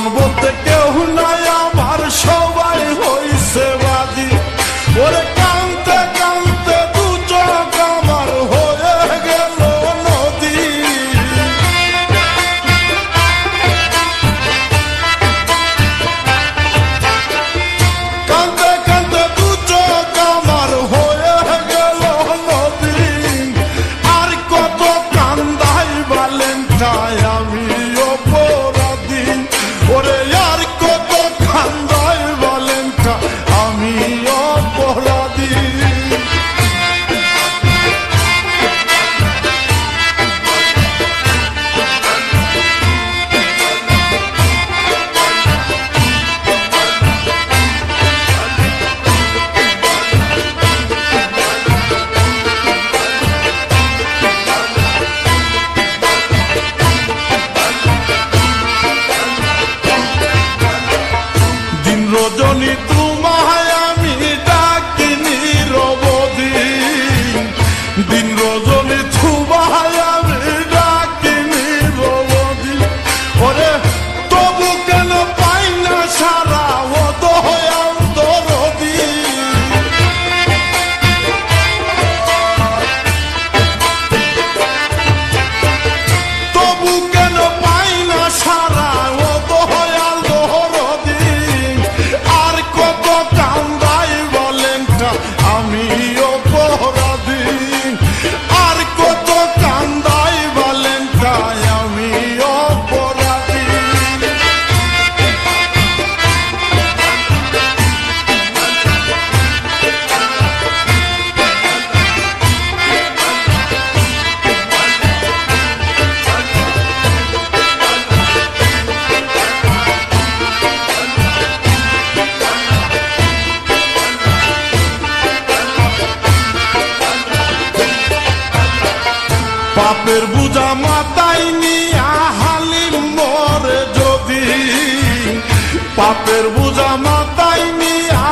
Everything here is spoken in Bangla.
আপন বলতে কেউ নাই আমার, সবাই হইছে বাদী। ওরে কানতে কানতে দু চোখ আমার হয়ে গেল নদী। কানতে কানতে দু চোখ আমার হয়ে গেল নদী। আর কত কান্দাই বালেন্টাই আমি অপরাধী। ওরে আর কত কান্দাই বালেন্টা আমি অপরাধী। দিন রজনী তোমায় আমি ডাকিনি রবদি। দিন রজনী তোমায় আমি ডাকিনি রবদি। ওরে তবু কেন পাই না সারা ও দয়াল দরদি। তবু কেন পাই না সারা ও দয়াল দরদি। আর কত কান্দাই বলেন আমি অপরাধী। আর কত কান্দাই বলেন আমি অপরাধী। পাপের বুঝা মাথায় নিয়া হালিম মরে যদি। পাপের বুঝা মাথায় নিয়া